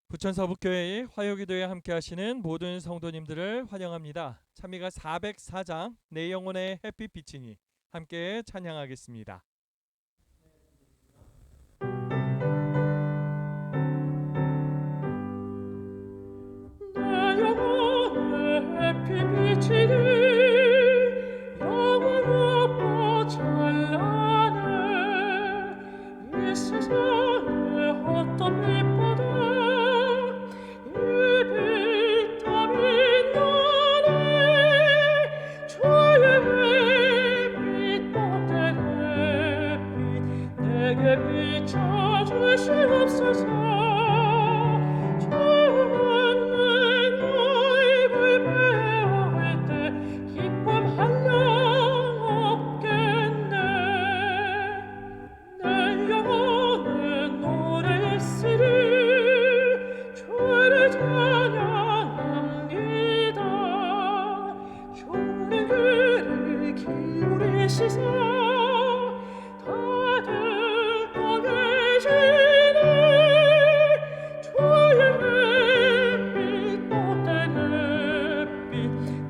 부천 서북교회의 화요기도에 함께 하시는 모든 성도님들을 환영합니다. 찬미가 404장 내 영혼의 햇빛 비치니 함께 찬양하겠습니다. 내 영혼의 햇빛 비치니 영원롭고 찬란해. 이 세상의 어떤 빛보다 이 빛 더 빛나네. 주의 햇빛 복된 햇빛 내게 비춰주시옵소서. 시사 다들 떠 계시네. 주의 햇빛 복된 햇빛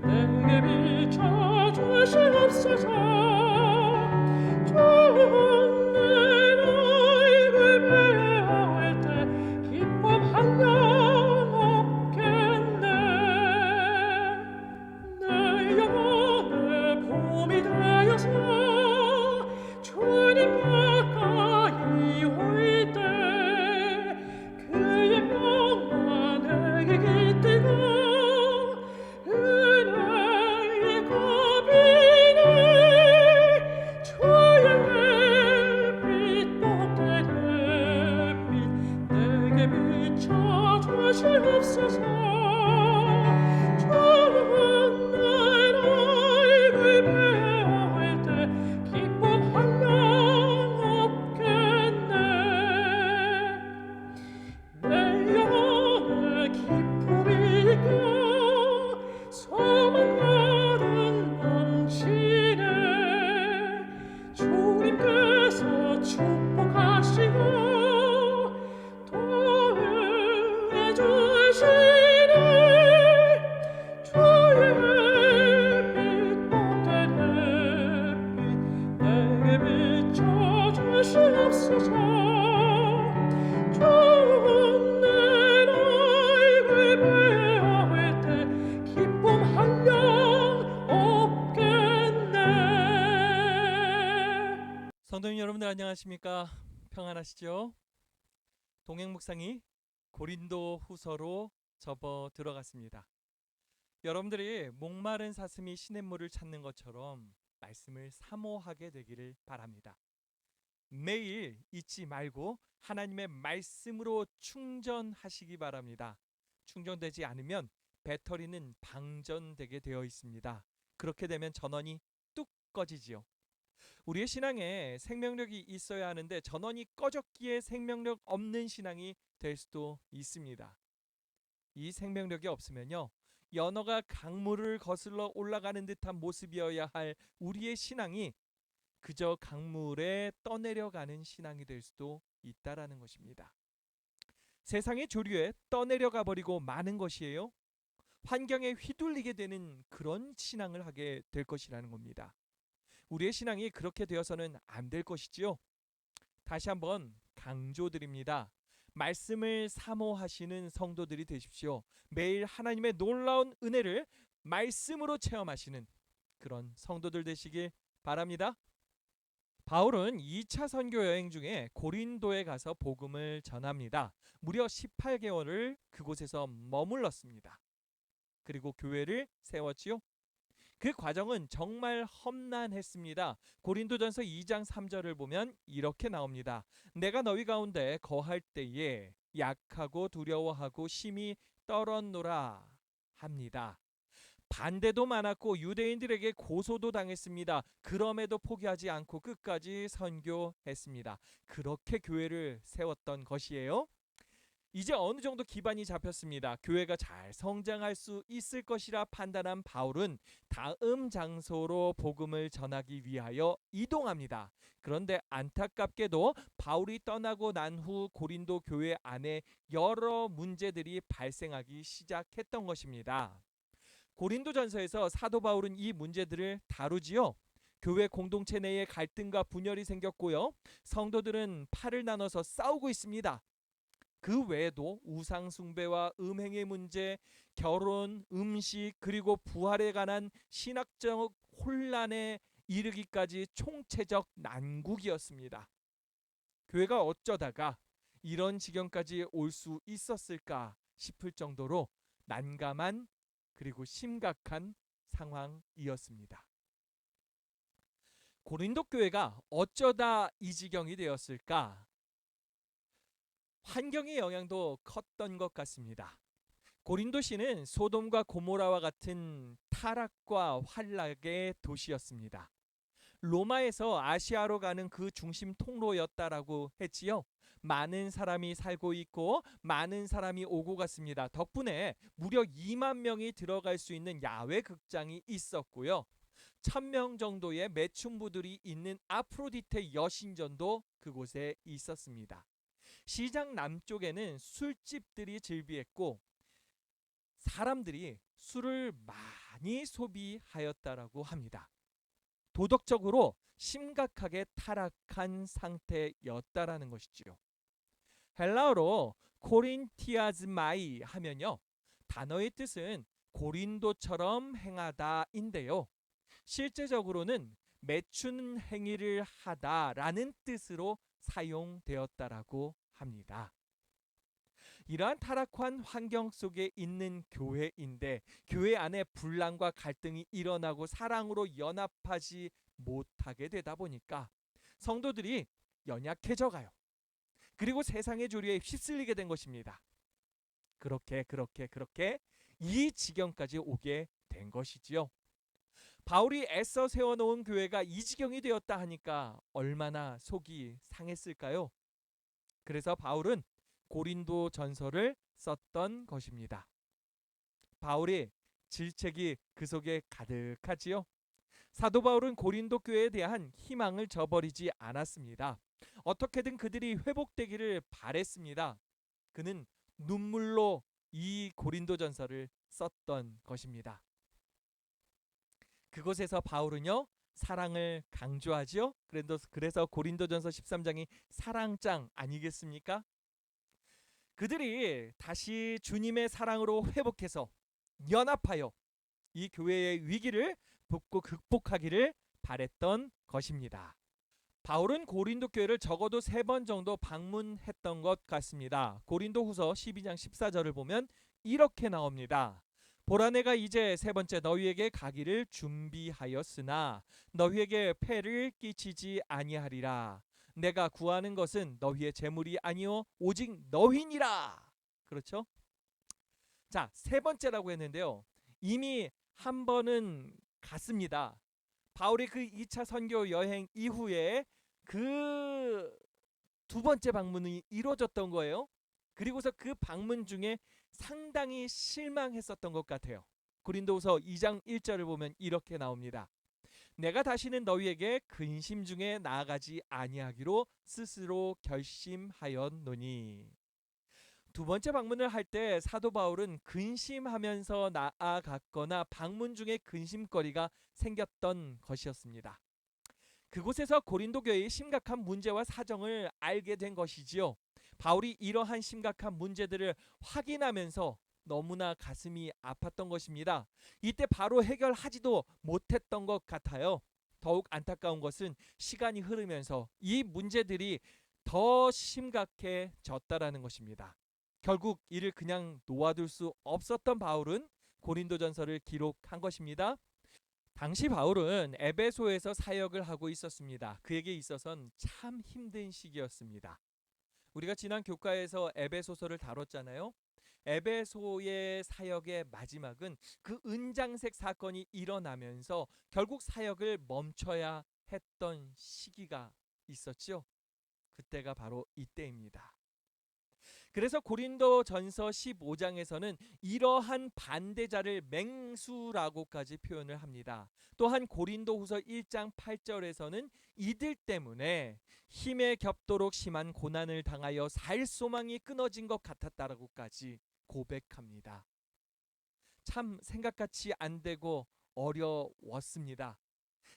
내게 비춰 주시옵소서. 주는 너희를 배울 때 기쁨 한량 없겠네. 내 영혼의 봄이 되어서 주님 가까이 올 때 그의 평화 내게 깃들고 은혜의 고비니. 주의 햇빛 복된 햇빛 내게 비춰 주시옵소서. 주는 얼굴 배울 때 기쁨 한량 없겠네. 내 영혼의 기쁨이니까 소망가득 넘치네. 주님께서 축복하시고 도우해 주시네. 주의 햇빛 복된 햇빛 내게 비춰 주시옵소서. 주는 얼굴 배울 때 기쁨 한량 없겠네. 성도님 여러분들 안녕하십니까? 평안하시죠? 동행 묵상이 고린도 후서로 접어 들어갔습니다. 여러분들이 목마른 사슴이 시냇물을 찾는 것처럼 말씀을 사모하게 되기를 바랍니다. 매일 잊지 말고 하나님의 말씀으로 충전하시기 바랍니다. 충전되지 않으면 배터리는 방전되게 되어 있습니다. 그렇게 되면 전원이 뚝 꺼지지요. 우리의 신앙에 생명력이 있어야 하는데 전원이 꺼졌기에 생명력 없는 신앙이 될 수도 있습니다. 이 생명력이 없으면요, 연어가 강물을 거슬러 올라가는 듯한 모습이어야 할 우리의 신앙이 그저 강물에 떠내려가는 신앙이 될 수도 있다라는 것입니다. 세상의 조류에 떠내려가 버리고 마는 것이에요. 환경에 휘둘리게 되는 그런 신앙을 하게 될 것이라는 겁니다. 우리의 신앙이 그렇게 되어서는 안 될 것이지요. 다시 한번 강조드립니다. 말씀을 사모하시는 성도들이 되십시오. 매일 하나님의 놀라운 은혜를 말씀으로 체험하시는 그런 성도들 되시길 바랍니다. 바울은 2차 선교 여행 중에 고린도에 가서 복음을 전합니다. 무려 18개월을 그곳에서 머물렀습니다. 그리고 교회를 세웠지요. 그 과정은 정말 험난했습니다. 고린도전서 2장 3절을 보면 이렇게 나옵니다. 내가 너희 가운데 거할 때에 약하고 두려워하고 심히 떨었노라 합니다. 반대도 많았고 유대인들에게 고소도 당했습니다. 그럼에도 포기하지 않고 끝까지 선교했습니다. 그렇게 교회를 세웠던 것이에요. 이제 어느 정도 기반이 잡혔습니다. 교회가 잘 성장할 수 있을 것이라 판단한 바울은 다음 장소로 복음을 전하기 위하여 이동합니다. 그런데 안타깝게도 바울이 떠나고 난 후 고린도 교회 안에 여러 문제들이 발생하기 시작했던 것입니다. 고린도전서에서 사도 바울은 이 문제들을 다루지요. 교회 공동체 내에 갈등과 분열이 생겼고요. 성도들은 팔을 나눠서 싸우고 있습니다. 그 외에도 우상 숭배와 음행의 문제, 결혼, 음식, 그리고 부활에 관한 신학적 혼란에 이르기까지 총체적 난국이었습니다. 교회가 어쩌다가 이런 지경까지 올 수 있었을까 싶을 정도로 난감한 그리고 심각한 상황이었습니다. 고린도 교회가 어쩌다 이 지경이 되었을까? 환경의 영향도 컸던 것 같습니다. 고린도시는 소돔과 고모라와 같은 타락과 환락의 도시였습니다. 로마에서 아시아로 가는 그 중심 통로였다라고 했지요. 많은 사람이 살고 있고 많은 사람이 오고 갔습니다. 덕분에 무려 2만 명이 들어갈 수 있는 야외 극장이 있었고요. 1000명 정도의 매춘부들이 있는 아프로디테 여신전도 그곳에 있었습니다. 시장 남쪽에는 술집들이 즐비했고 사람들이 술을 많이 소비하였다라고 합니다. 도덕적으로 심각하게 타락한 상태였다라는 것이지요. 헬라어로 코린티아즈마이 하면요. 단어의 뜻은 고린도처럼 행하다인데요. 실제적으로는 매춘 행위를 하다라는 뜻으로 사용되었다라고 합니다. 이러한 타락한 환경 속에 있는 교회인데 교회 안에 분란과 갈등이 일어나고 사랑으로 연합하지 못하게 되다 보니까 성도들이 연약해져 가요. 그리고 세상의 조류에 휩쓸리게 된 것입니다. 그렇게 이 지경까지 오게 된 것이지요. 바울이 애써 세워놓은 교회가 이 지경이 되었다 하니까 얼마나 속이 상했을까요? 그래서 바울은 고린도 전서를 썼던 것입니다. 바울이 질책이 그 속에 가득하지요. 사도 바울은 고린도 교회에 대한 희망을 저버리지 않았습니다. 어떻게든 그들이 회복되기를 바랬습니다. 그는 눈물로 이 고린도 전서를 썼던 것입니다. 그곳에서 바울은요 사랑을 강조하지요. 그래서 고린도전서 13장이 사랑장 아니겠습니까? 그들이 다시 주님의 사랑으로 회복해서 연합하여 이 교회의 위기를 극복하기를 바랬던 것입니다. 바울은 고린도 교회를 적어도 3번 정도 방문했던 것 같습니다. 고린도후서 12장 14절을 보면 이렇게 나옵니다. 보라 내가 이제 3번째 너희에게 가기를 준비하였으나 너희에게 폐를 끼치지 아니하리라. 내가 구하는 것은 너희의 재물이 아니요 오직 너희니라. 그렇죠? 자, 3번째라고 했는데요. 이미 한 번은 갔습니다. 바울의 그 2차 선교 여행 이후에 그 2번째 방문이 이루어졌던 거예요. 그리고서 그 방문 중에 상당히 실망했었던 것 같아요. 고린도후서 2장 1절을 보면 이렇게 나옵니다. 내가 다시는 너희에게 근심 중에 나아가지 아니하기로 스스로 결심하였노니. 2번째 방문을 할 때 사도 바울은 근심하면서 나아갔거나 방문 중에 근심거리가 생겼던 것이었습니다. 그곳에서 고린도 교회의 심각한 문제와 사정을 알게 된 것이지요. 바울이 이러한 심각한 문제들을 확인하면서 너무나 가슴이 아팠던 것입니다. 이때 바로 해결하지도 못했던 것 같아요. 더욱 안타까운 것은 시간이 흐르면서 이 문제들이 더 심각해졌다라는 것입니다. 결국 이를 그냥 놓아둘 수 없었던 바울은 고린도전서를 기록한 것입니다. 당시 바울은 에베소에서 사역을 하고 있었습니다. 그에게 있어서는 참 힘든 시기였습니다. 우리가 지난 교과에서 에베소서를 다뤘잖아요. 에베소의 사역의 마지막은 그 은장색 사건이 일어나면서 결국 사역을 멈춰야 했던 시기가 있었죠. 그때가 바로 이때입니다. 그래서 고린도전서 15장에서는 이러한 반대자를 맹수라고까지 표현을 합니다. 또한 고린도후서 1장 8절에서는 이들 때문에 힘에 겹도록 심한 고난을 당하여 살 소망이 끊어진 것 같았다라고까지 고백합니다. 참 생각같이 안 되고 어려웠습니다.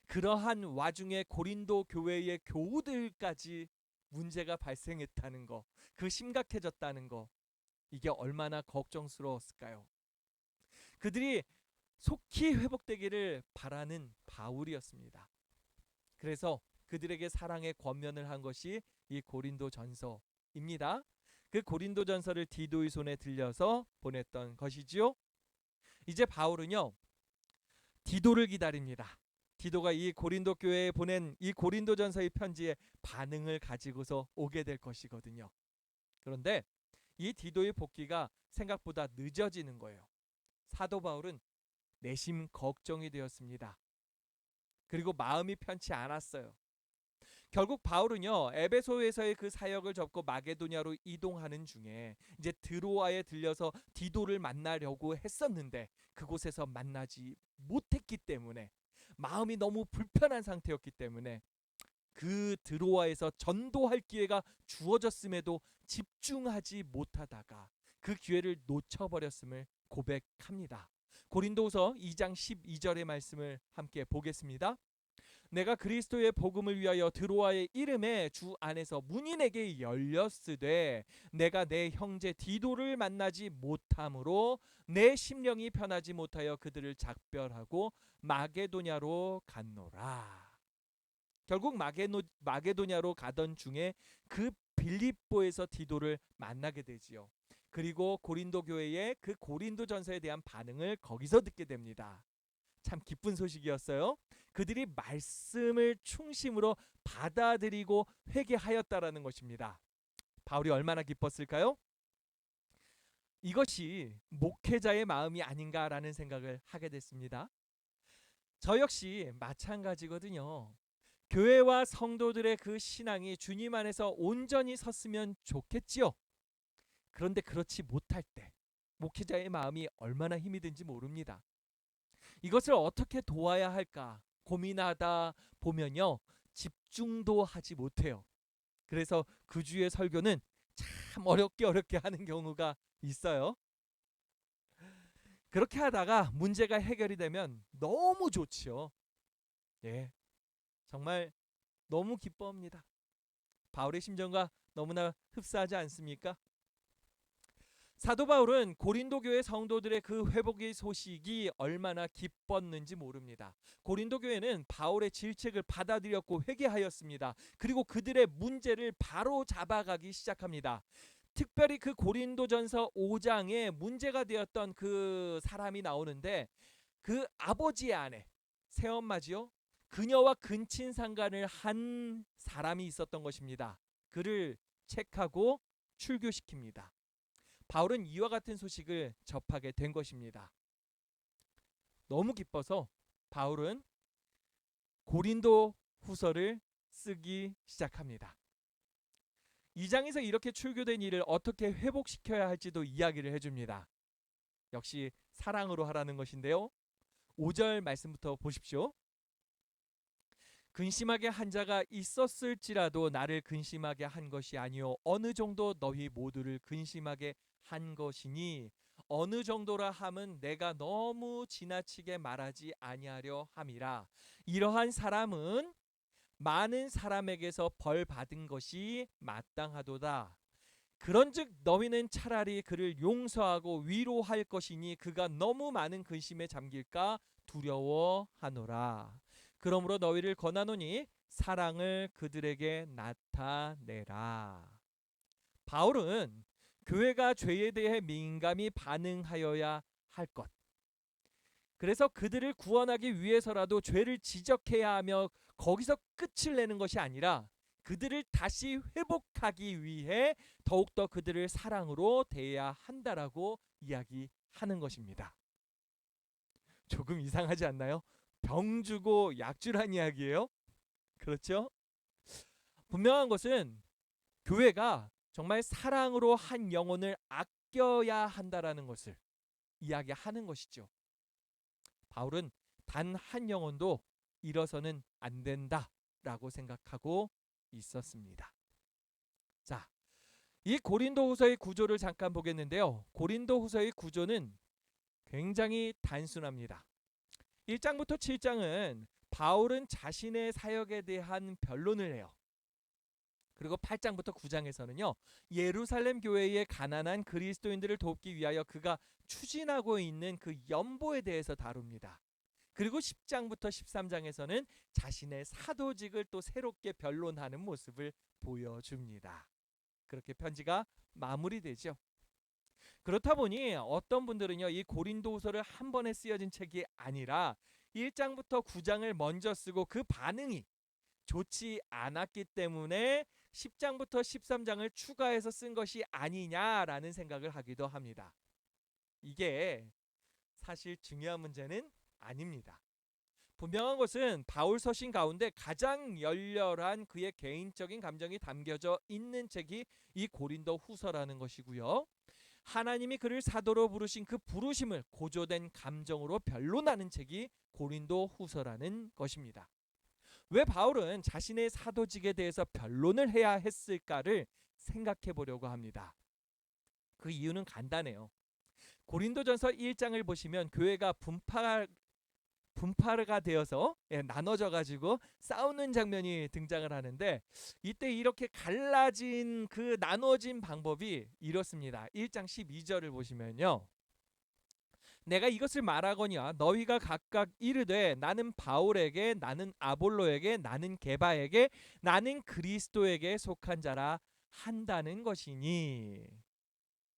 그러한 와중에 고린도 교회의 교우들까지 문제가 발생했다는 거, 그 심각해졌다는 거, 이게 얼마나 걱정스러웠을까요? 그들이 속히 회복되기를 바라는 바울이었습니다. 그래서 그들에게 사랑의 권면을 한 것이 이 고린도전서입니다. 그 고린도전서를 디도의 손에 들려서 보냈던 것이지요. 이제 바울은요, 디도를 기다립니다. 디도가 이 고린도 교회에 보낸 이 고린도전서의 편지에 반응을 가지고서 오게 될 것이거든요. 그런데 이 디도의 복귀가 생각보다 늦어지는 거예요. 사도 바울은 내심 걱정이 되었습니다. 그리고 마음이 편치 않았어요. 결국 바울은요, 에베소에서의 그 사역을 접고 마게도냐로 이동하는 중에 이제 드로아에 들려서 디도를 만나려고 했었는데 그곳에서 만나지 못했기 때문에, 마음이 너무 불편한 상태였기 때문에 그 드로아에서 전도할 기회가 주어졌음에도 집중하지 못하다가 그 기회를 놓쳐버렸음을 고백합니다. 고린도후서 2장 12절의 말씀을 함께 보겠습니다. 내가 그리스도의 복음을 위하여 드로아의 이름에 주 안에서 문이 내게 열렸으되 내가 내 형제 디도를 만나지 못함으로 내 심령이 편하지 못하여 그들을 작별하고 마게도냐로 갔노라. 결국 마게도냐로 가던 중에 그 빌립보에서 디도를 만나게 되지요. 그리고 고린도 교회의 그 고린도전서에 대한 반응을 거기서 듣게 됩니다. 참 기쁜 소식이었어요. 그들이 말씀을 충심으로 받아들이고 회개하였다라는 것입니다. 바울이 얼마나 기뻤을까요? 이것이 목회자의 마음이 아닌가라는 생각을 하게 됐습니다. 저 역시 마찬가지거든요. 교회와 성도들의 그 신앙이 주님 안에서 온전히 섰으면 좋겠지요. 그런데 그렇지 못할 때 목회자의 마음이 얼마나 힘이 든지 모릅니다. 이것을 어떻게 도와야 할까 고민하다 보면요, 집중도 하지 못해요. 그래서 그 주의 설교는 참 어렵게 하는 경우가 있어요. 그렇게 하다가 문제가 해결이 되면 너무 좋지요. 예, 정말 너무 기뻐합니다. 바울의 심정과 너무나 흡사하지 않습니까? 사도 바울은 고린도 교회 성도들의 그 회복의 소식이 얼마나 기뻤는지 모릅니다. 고린도 교회는 바울의 질책을 받아들였고 회개하였습니다. 그리고 그들의 문제를 바로 잡아가기 시작합니다. 특별히 그 고린도전서 5장에 문제가 되었던 그 사람이 나오는데, 그 아버지의 아내, 새엄마지요. 그녀와 근친상간을 한 사람이 있었던 것입니다. 그를 책하고 출교시킵니다. 바울은 이와 같은 소식을 접하게 된 것입니다. 너무 기뻐서 바울은 고린도 후서를 쓰기 시작합니다. 2장에서 이렇게 출교된 일을 어떻게 회복시켜야 할지도 이야기를 해줍니다. 역시 사랑으로 하라는 것인데요. 5절 말씀부터 보십시오. 근심하게 한 자가 있었을지라도 나를 근심하게 한 것이 아니요 어느 정도 너희 모두를 근심하게 한 것이니, 어느 정도라 함은 내가 너무 지나치게 말하지 아니하려 함이라. 이러한 사람은 많은 사람에게서 벌 받은 것이 마땅하도다. 그런즉 너희는 차라리 그를 용서하고 위로할 것이니 그가 너무 많은 근심에 잠길까 두려워하노라. 그러므로 너희를 권하노니 사랑을 그들에게 나타내라. 바울은 교회가 죄에 대해 민감히 반응하여야 할 것, 그래서 그들을 구원하기 위해서라도 죄를 지적해야 하며 거기서 끝을 내는 것이 아니라 그들을 다시 회복하기 위해 더욱더 그들을 사랑으로 대해야 한다라고 이야기하는 것입니다. 조금 이상하지 않나요? 병 주고 약 주란 이야기예요. 그렇죠? 분명한 것은 교회가 정말 사랑으로 한 영혼을 아껴야 한다라는 것을 이야기하는 것이죠. 바울은 단 한 영혼도 잃어서는 안 된다라고 생각하고 있었습니다. 자, 이 고린도후서의 구조를 잠깐 보겠는데요. 고린도후서의 구조는 굉장히 단순합니다. 1장부터 7장은 바울은 자신의 사역에 대한 변론을 해요. 그리고 8장부터 9장에서는요. 예루살렘 교회의 가난한 그리스도인들을 돕기 위하여 그가 추진하고 있는 그 연보에 대해서 다룹니다. 그리고 10장부터 13장에서는 자신의 사도직을 또 새롭게 변론하는 모습을 보여줍니다. 그렇게 편지가 마무리되죠. 그렇다 보니 어떤 분들은요, 이 고린도후서를 한 번에 쓰여진 책이 아니라 1장부터 9장을 먼저 쓰고 그 반응이 좋지 않았기 때문에 10장부터 13장을 추가해서 쓴 것이 아니냐라는 생각을 하기도 합니다. 이게 사실 중요한 문제는 아닙니다. 분명한 것은 바울 서신 가운데 가장 열렬한 그의 개인적인 감정이 담겨져 있는 책이 이 고린도 후서라는 것이고요. 하나님이 그를 사도로 부르신 그 부르심을 고조된 감정으로 변론하는 책이 고린도 후서라는 것입니다. 왜 바울은 자신의 사도직에 대해서 변론을 해야 했을까를 생각해 보려고 합니다. 그 이유는 간단해요. 고린도전서 1장을 보시면 교회가 분파가 되어서 나눠져 가지고 싸우는 장면이 등장을 하는데, 이때 이렇게 갈라진 그 나눠진 방법이 이렇습니다. 1장 12절을 보시면요. 내가 이것을 말하거니와 너희가 각각 이르되 나는 바울에게, 나는 아볼로에게, 나는 게바에게, 나는 그리스도에게 속한 자라 한다는 것이니.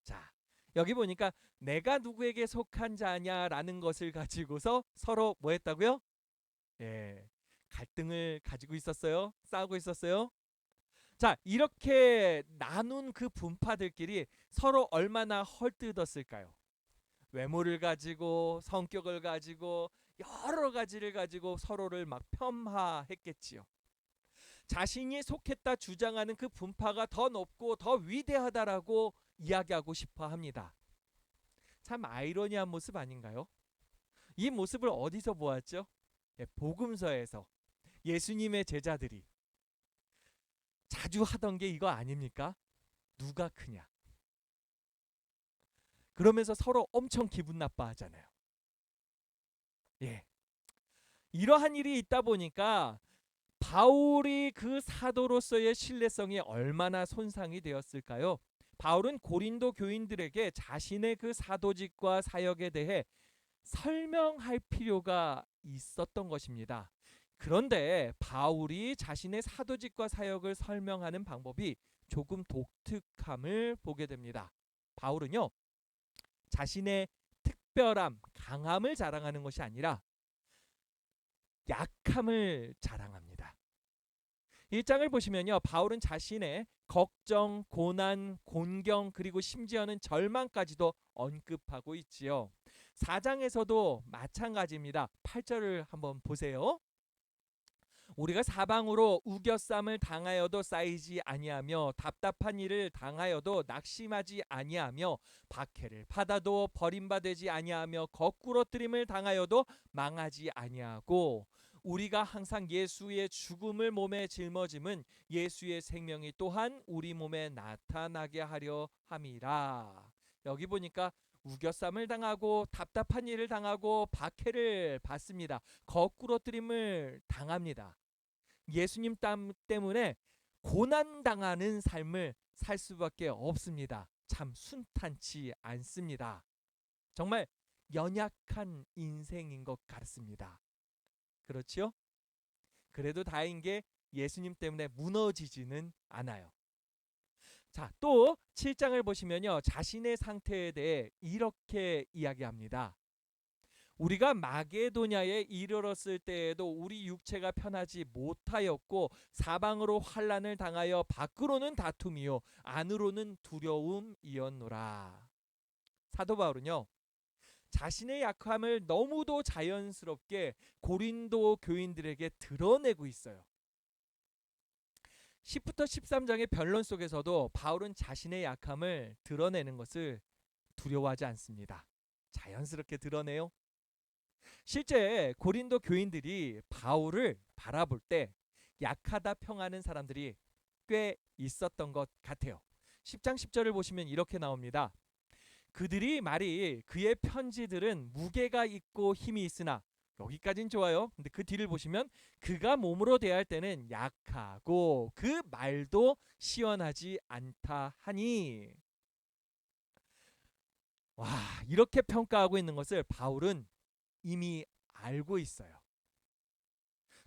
자, 여기 보니까 내가 누구에게 속한 자냐라는 것을 가지고서 서로 뭐 했다고요? 갈등을 가지고 있었어요. 싸우고 있었어요. 자, 이렇게 나눈 그 분파들끼리 서로 얼마나 헐뜯었을까요? 외모를 가지고, 성격을 가지고, 여러 가지를 가지고 서로를 막 폄하했겠지요. 자신이 속했다 주장하는 그 분파가 더 높고 더 위대하다라고 이야기하고 싶어 합니다. 참 아이러니한 모습 아닌가요? 이 모습을 어디서 보았죠? 복음서에서 예수님의 제자들이 자주 하던 게 이거 아닙니까? 누가 크냐? 그러면서 서로 엄청 기분 나빠하잖아요. 이러한 일이 있다 보니까 바울이 그 사도로서의 신뢰성이 얼마나 손상이 되었을까요? 바울은 고린도 교인들에게 자신의 그 사도직과 사역에 대해 설명할 필요가 있었던 것입니다. 그런데 바울이 자신의 사도직과 사역을 설명하는 방법이 조금 독특함을 보게 됩니다. 바울은요, 자신의 특별함, 강함을 자랑하는 것이 아니라 약함을 자랑합니다. 1장을 보시면요, 바울은 자신의 걱정, 고난, 곤경, 그리고 심지어는 절망까지도 언급하고 있지요. 4장에서도 마찬가지입니다. 8절을 한번 보세요. 우리가 사방으로 우겨쌈을 당하여도 쌓이지 아니하며 답답한 일을 당하여도 낙심하지 아니하며 박해를 받아도 버림받지 아니하며 거꾸러뜨림을 당하여도 망하지 아니하고, 우리가 항상 예수의 죽음을 몸에 짊어짐은 예수의 생명이 또한 우리 몸에 나타나게 하려 함이라. 여기 보니까 우겨쌈을 당하고 답답한 일을 당하고 박해를 받습니다. 거꾸러뜨림을 당합니다. 예수님 때문에 고난당하는 삶을 살 수밖에 없습니다. 참 순탄치 않습니다. 정말 연약한 인생인 것 같습니다. 그렇지요? 그래도 다행인 게 예수님 때문에 무너지지는 않아요. 자, 또 7장을 보시면요, 자신의 상태에 대해 이렇게 이야기합니다. 우리가 마게도냐에 이르렀을 때에도 우리 육체가 편하지 못하였고 사방으로 환난을 당하여 밖으로는 다툼이요 안으로는 두려움이었노라. 사도 바울은요, 자신의 약함을 너무도 자연스럽게 고린도 교인들에게 드러내고 있어요. 10부터 13장의 변론 속에서도 바울은 자신의 약함을 드러내는 것을 두려워하지 않습니다. 자연스럽게 드러내요. 실제 고린도 교인들이 바울을 바라볼 때 약하다 평하는 사람들이 꽤 있었던 것 같아요. 10장 10절을 보시면 이렇게 나옵니다. 그들이 말이 그의 편지들은 무게가 있고 힘이 있으나, 여기까지는 좋아요. 근데 그 뒤를 보시면 그가 몸으로 대할 때는 약하고 그 말도 시원하지 않다 하니. 와, 이렇게 평가하고 있는 것을 바울은 이미 알고 있어요.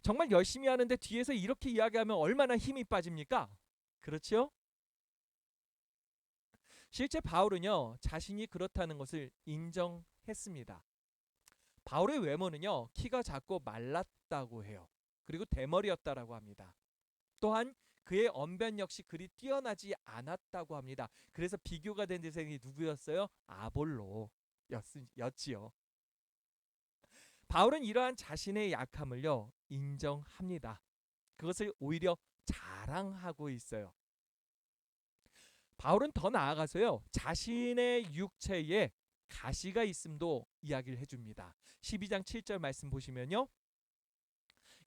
정말 열심히 하는데 뒤에서 이렇게 이야기하면 얼마나 힘이 빠집니까? 그렇죠? 실제 바울은요, 자신이 그렇다는 것을 인정했습니다. 바울의 외모는요, 키가 작고 말랐다고 해요. 그리고 대머리였다라고 합니다. 또한 그의 언변 역시 그리 뛰어나지 않았다고 합니다. 그래서 비교가 된 대상이 누구였어요? 아볼로였지요. 바울은 이러한 자신의 약함을요, 인정합니다. 그것을 오히려 자랑하고 있어요. 바울은 더 나아가서요, 자신의 육체에 가시가 있음도 이야기를 해줍니다. 12장 7절 말씀 보시면요,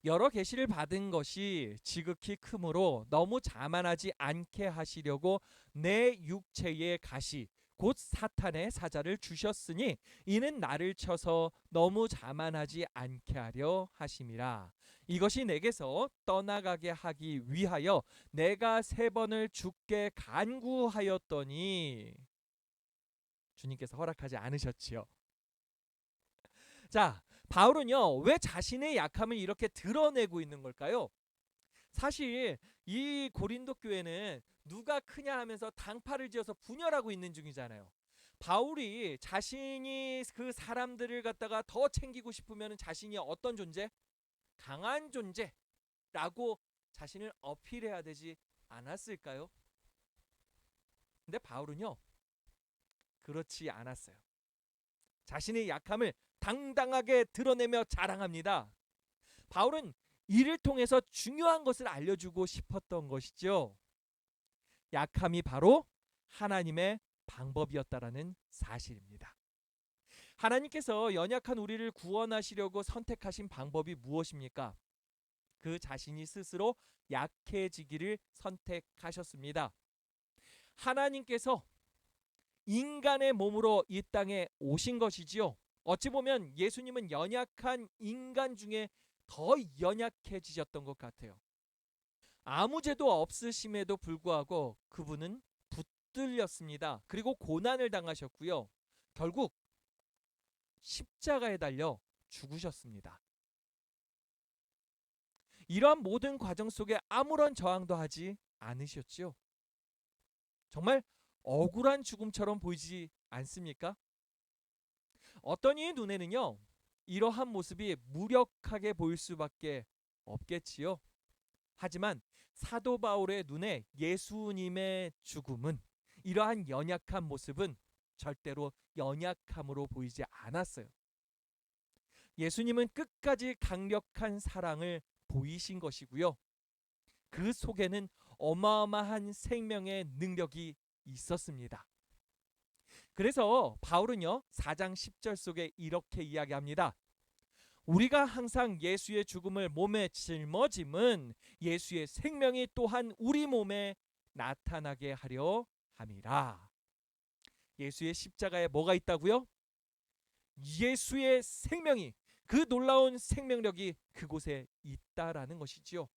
여러 계시를 받은 것이 지극히 크므로 너무 자만하지 않게 하시려고 내 육체의 가시 곧 사탄의 사자를 주셨으니 이는 나를 쳐서 너무 자만하지 않게 하려 하심이라. 이것이 내게서 떠나가게 하기 위하여 내가 3번을 주께 간구하였더니 주님께서 허락하지 않으셨지요. 자, 바울은요, 왜 자신의 약함을 이렇게 드러내고 있는 걸까요? 사실 이 고린도 교회는 누가 크냐 하면서 당파를 지어서 분열하고 있는 중이잖아요. 바울이 자신이 그 사람들을 갖다가 더 챙기고 싶으면 자신이 어떤 존재? 강한 존재라고 자신을 어필해야 되지 않았을까요? 근데 바울은요, 그렇지 않았어요. 자신의 약함을 당당하게 드러내며 자랑합니다. 바울은 이를 통해서 중요한 것을 알려주고 싶었던 것이죠. 약함이 바로 하나님의 방법이었다라는 사실입니다. 하나님께서 연약한 우리를 구원하시려고 선택하신 방법이 무엇입니까? 그 자신이 스스로 약해지기를 선택하셨습니다. 하나님께서 인간의 몸으로 이 땅에 오신 것이지요. 어찌 보면 예수님은 연약한 인간 중에 더 연약해지셨던 것 같아요. 아무 죄도 없으심에도 불구하고 그분은 붙들렸습니다. 그리고 고난을 당하셨고요. 결국 십자가에 달려 죽으셨습니다. 이러한 모든 과정 속에 아무런 저항도 하지 않으셨죠. 정말 억울한 죽음처럼 보이지 않습니까? 어떤 이의 눈에는요, 이러한 모습이 무력하게 보일 수밖에 없겠지요. 하지만 사도 바울의 눈에 예수님의 죽음은, 이러한 연약한 모습은 절대로 연약함으로 보이지 않았어요. 예수님은 끝까지 강력한 사랑을 보이신 것이고요. 그 속에는 어마어마한 생명의 능력이 있었습니다. 그래서 바울은요, 4장 10절 속에 이렇게 이야기합니다. 우리가 항상 예수의 죽음을 몸에 짊어짐은 예수의 생명이 또한 우리 몸에 나타나게 하려 함이라. 예수의 십자가에 뭐가 있다고요? 예수의 생명이, 그 놀라운 생명력이 그곳에 있다라는 것이지요.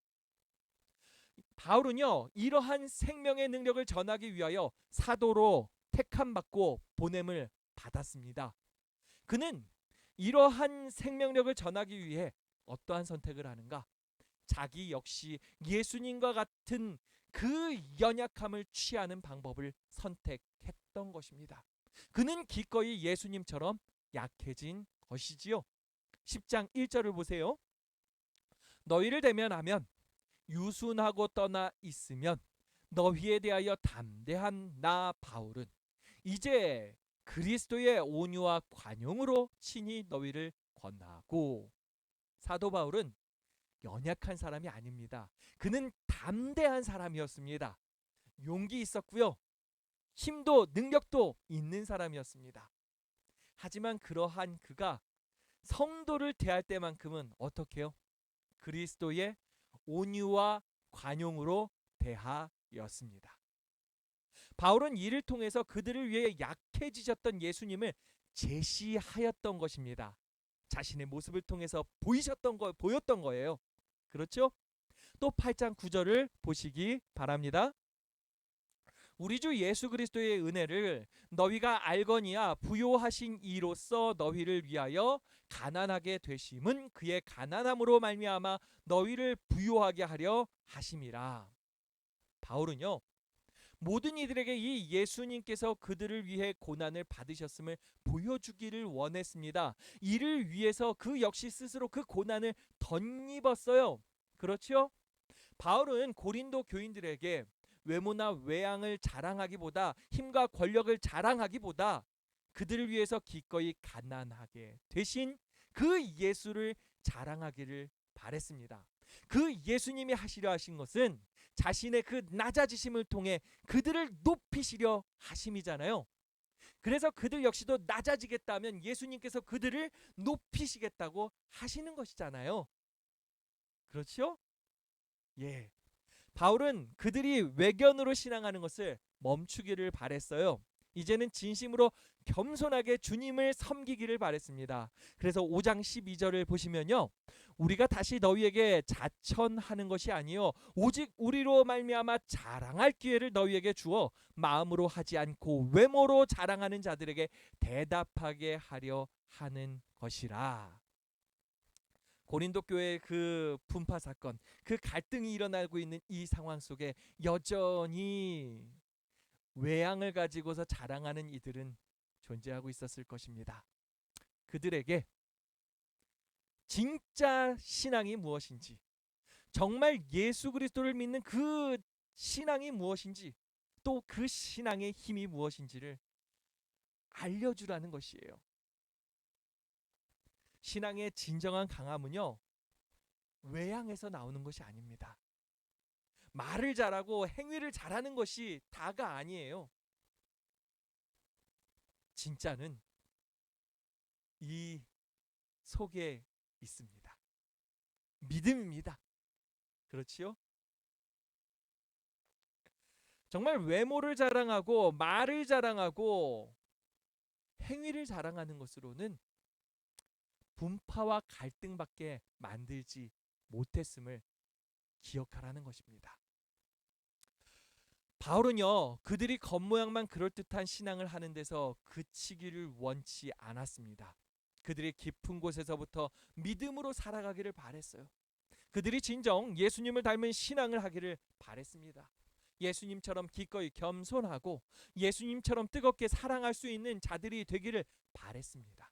바울은요, 이러한 생명의 능력을 전하기 위하여 사도로 택함받고 보냄을 받았습니다. 그는 이러한 생명력을 전하기 위해 어떠한 선택을 하는가? 자기 역시 예수님과 같은 그 연약함을 취하는 방법을 선택했던 것입니다. 그는 기꺼이 예수님처럼 약해진 것이지요. 10장 1절을 보세요. 너희를 대면하면 유순하고 떠나 있으면 너희에 대하여 담대한 나 바울은 이제 그리스도의 온유와 관용으로 친히 너희를 권하고. 사도 바울은 연약한 사람이 아닙니다. 그는 담대한 사람이었습니다. 용기 있었고요. 힘도 능력도 있는 사람이었습니다. 하지만 그러한 그가 성도를 대할 때만큼은 어떻게 해요? 그리스도의 온유와 관용으로 대하였습니다. 바울은 이를 통해서 그들을 위해 약해지셨던 예수님을 제시하였던 것입니다. 자신의 모습을 통해서 보였던 거예요. 그렇죠? 또 8장 9절을 보시기 바랍니다. 우리 주 예수 그리스도의 은혜를 너희가 알거니와 부요하신 이로써 너희를 위하여 가난하게 되심은 그의 가난함으로 말미암아 너희를 부요하게 하려 하심이라. 바울은요, 모든 이들에게 이 예수님께서 그들을 위해 고난을 받으셨음을 보여주기를 원했습니다. 이를 위해서 그 역시 스스로 그 고난을 덧입었어요. 그렇죠? 바울은 고린도 교인들에게 외모나 외양을 자랑하기보다, 힘과 권력을 자랑하기보다 그들을 위해서 기꺼이 가난하게 되신 그 예수를 자랑하기를 바랬습니다. 그 예수님이 하시려 하신 것은 자신의 그 낮아지심을 통해 그들을 높이시려 하심이잖아요. 그래서 그들 역시도 낮아지겠다면 예수님께서 그들을 높이시겠다고 하시는 것이잖아요. 그렇죠? 예. 바울은 그들이 외견으로 신앙하는 것을 멈추기를 바랬어요. 이제는 진심으로 겸손하게 주님을 섬기기를 바랬습니다. 그래서 5장 12절을 보시면요, 우리가 다시 너희에게 자천하는 것이 아니요 오직 우리로 말미암아 자랑할 기회를 너희에게 주어 마음으로 하지 않고 외모로 자랑하는 자들에게 대답하게 하려 하는 것이라. 고린도 교회의 그 분파 사건, 그 갈등이 일어나고 있는 이 상황 속에 여전히 외양을 가지고서 자랑하는 이들은 존재하고 있었을 것입니다. 그들에게 진짜 신앙이 무엇인지, 정말 예수 그리스도를 믿는 그 신앙이 무엇인지, 또 그 신앙의 힘이 무엇인지를 알려주라는 것이에요. 신앙의 진정한 강함은요, 외양에서 나오는 것이 아닙니다. 말을 잘하고 행위를 잘하는 것이 다가 아니에요. 진짜는 이 속에 있습니다. 믿음입니다. 그렇지요? 정말 외모를 자랑하고 말을 자랑하고 행위를 자랑하는 것으로는 분파와 갈등밖에 만들지 못했음을 기억하라는 것입니다. 바울은요, 그들이 겉모양만 그럴듯한 신앙을 하는 데서 그치기를 원치 않았습니다. 그들이 깊은 곳에서부터 믿음으로 살아가기를 바랬어요. 그들이 진정 예수님을 닮은 신앙을 하기를 바랬습니다. 예수님처럼 기꺼이 겸손하고 예수님처럼 뜨겁게 사랑할 수 있는 자들이 되기를 바랬습니다.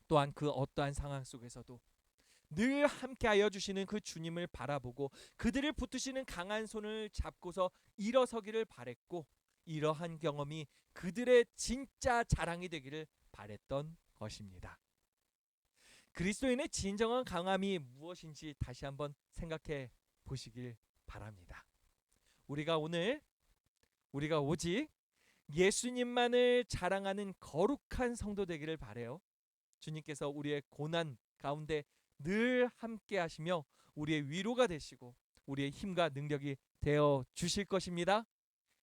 또한 그 어떠한 상황 속에서도 늘 함께하여 주시는 그 주님을 바라보고 그들을 붙드시는 강한 손을 잡고서 일어서기를 바랬고, 이러한 경험이 그들의 진짜 자랑이 되기를 바랬던 것입니다. 그리스도인의 진정한 강함이 무엇인지 다시 한번 생각해 보시길 바랍니다. 우리가 오직 예수님만을 자랑하는 거룩한 성도 되기를 바라요. 주님께서 우리의 고난 가운데 늘 함께 하시며 우리의 위로가 되시고 우리의 힘과 능력이 되어 주실 것입니다.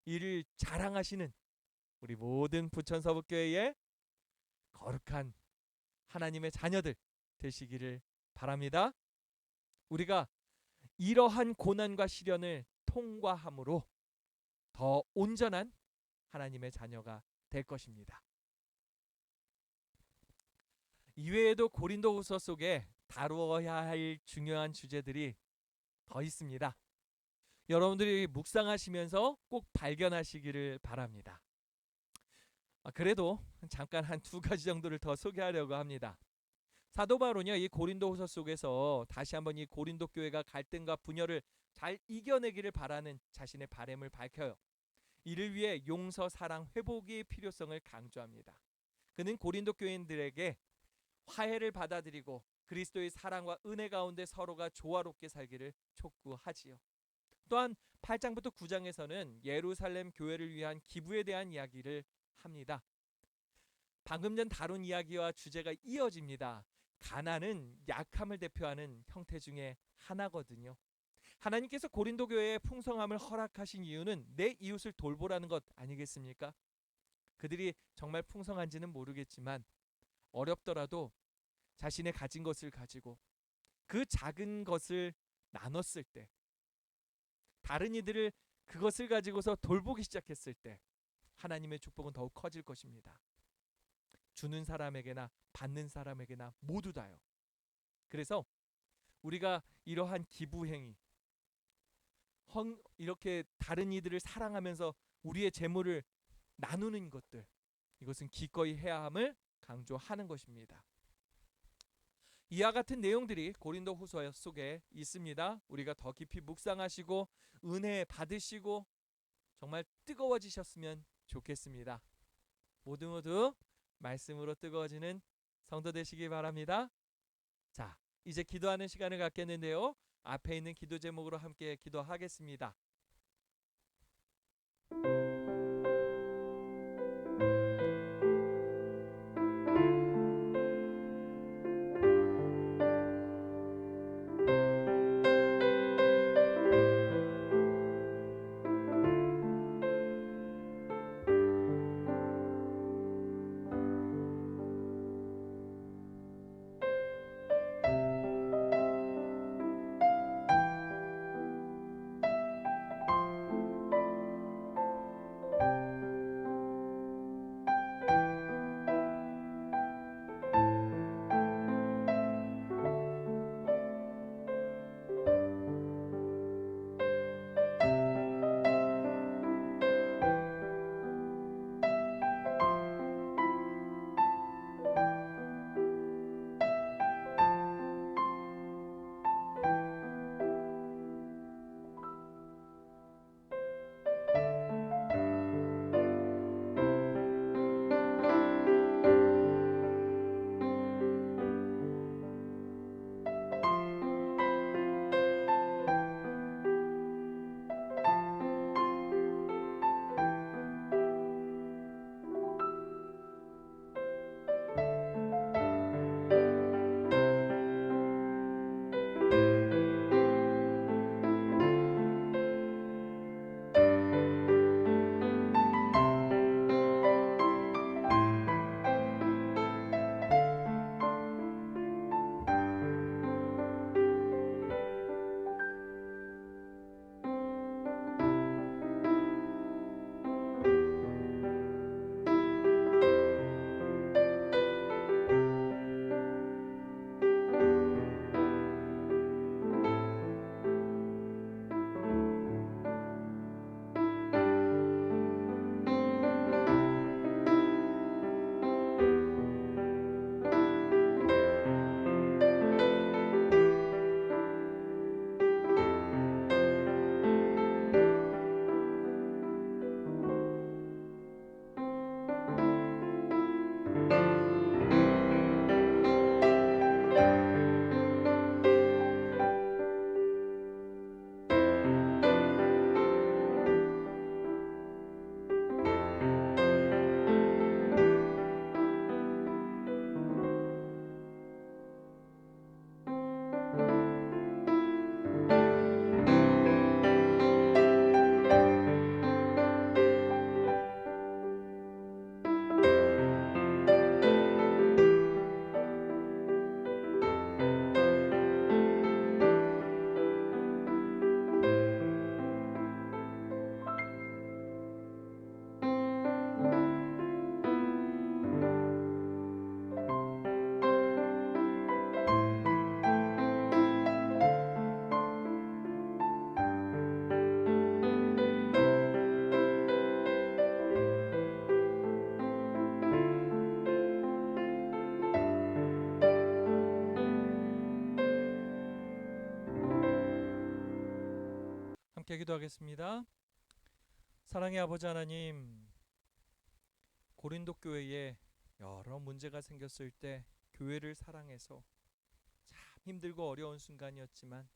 이를 자랑하시는 우리 모든 부천서북교회의 거룩한 하나님의 자녀들 되시기를 바랍니다. 우리가 이러한 고난과 시련을 통과함으로 더 온전한 하나님의 자녀가 될 것입니다. 이외에도 고린도후서 속에 다루어야 할 중요한 주제들이 더 있습니다. 여러분들이 묵상하시면서 꼭 발견하시기를 바랍니다. 그래도 잠깐 한 2가지 정도를 더 소개하려고 합니다. 사도 바울은요, 이 고린도후서 속에서 다시 한번 이 고린도 교회가 갈등과 분열을 잘 이겨내기를 바라는 자신의 바람을 밝혀요. 이를 위해 용서, 사랑, 회복의 필요성을 강조합니다. 그는 고린도 교인들에게 화해를 받아들이고 그리스도의 사랑과 은혜 가운데 서로가 조화롭게 살기를 촉구하지요. 또한 8장부터 9장에서는 예루살렘 교회를 위한 기부에 대한 이야기를 합니다. 방금 전 다룬 이야기와 주제가 이어집니다. 가난은 약함을 대표하는 형태 중에 하나거든요. 하나님께서 고린도 교회에 풍성함을 허락하신 이유는 내 이웃을 돌보라는 것 아니겠습니까? 그들이 정말 풍성한지는 모르겠지만 어렵더라도 자신의 가진 것을 가지고 그 작은 것을 나눴을 때, 다른 이들을 그것을 가지고서 돌보기 시작했을 때 하나님의 축복은 더욱 커질 것입니다. 주는 사람에게나 받는 사람에게나 모두 다요. 그래서 우리가 이러한 기부 행위, 이렇게 다른 이들을 사랑하면서 우리의 재물을 나누는 것들, 이것은 기꺼이 해야 함을 강조하는 것입니다. 이와 같은 내용들이 고린도 후서 속에 있습니다. 우리가 더 깊이 묵상하시고 은혜 받으시고 정말 뜨거워지셨으면 좋겠습니다. 모두 말씀으로 뜨거워지는 성도 되시기 바랍니다. 자, 이제 기도하는 시간을 갖겠는데요. 앞에 있는 기도 제목으로 함께 기도하겠습니다. 함께 기도하겠습니다. 사랑의 아버지 하나님, 고린도 교회에 여러 문제가 생겼을 때 교회를 사랑해서 힘들고 어려운 순간이었지만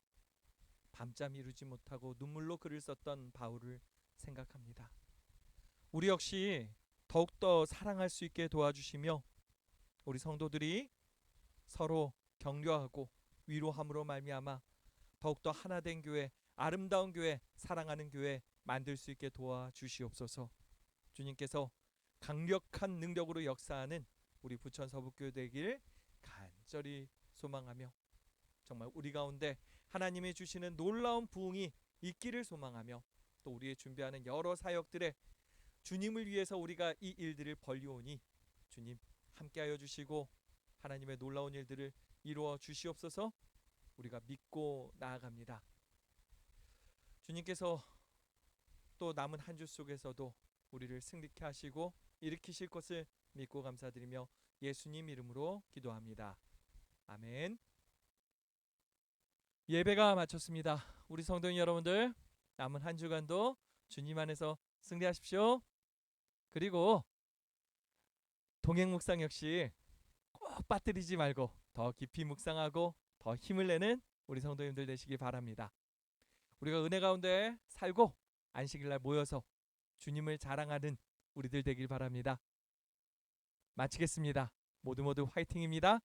밤잠 이루지 못하고 눈물로 글을 썼던 바울을 생각합니다. 우리 역시 더욱더 사랑할 수 있게 도와주시며 우리 성도들이 서로 격려하고 위로함으로 말미암아 더욱더 하나된 교회, 아름다운 교회, 사랑하는 교회 만들 수 있게 도와주시옵소서. 주님께서 강력한 능력으로 역사하는 우리 부천 서북교회 되길 간절히 소망하며 정말 우리 가운데 하나님이 주시는 놀라운 부흥이 있기를 소망하며 또 우리의 준비하는 여러 사역들에 주님을 위해서 우리가 이 일들을 벌리오니 주님 함께하여 주시고 하나님의 놀라운 일들을 이루어 주시옵소서. 우리가 믿고 나아갑니다. 주님께서 또 남은 한 주 속에서도 우리를 승리케 하시고 일으키실 것을 믿고 감사드리며 예수님 이름으로 기도합니다. 아멘. 예배가 마쳤습니다. 우리 성도님 여러분들 남은 한 주간도 주님 안에서 승리하십시오. 그리고 동행 묵상 역시 꼭 빠뜨리지 말고 더 깊이 묵상하고 더 힘을 내는 우리 성도님들 되시기 바랍니다. 우리가 은혜 가운데 살고 안식일날 모여서 주님을 자랑하는 우리들 되길 바랍니다. 마치겠습니다. 모두 화이팅입니다.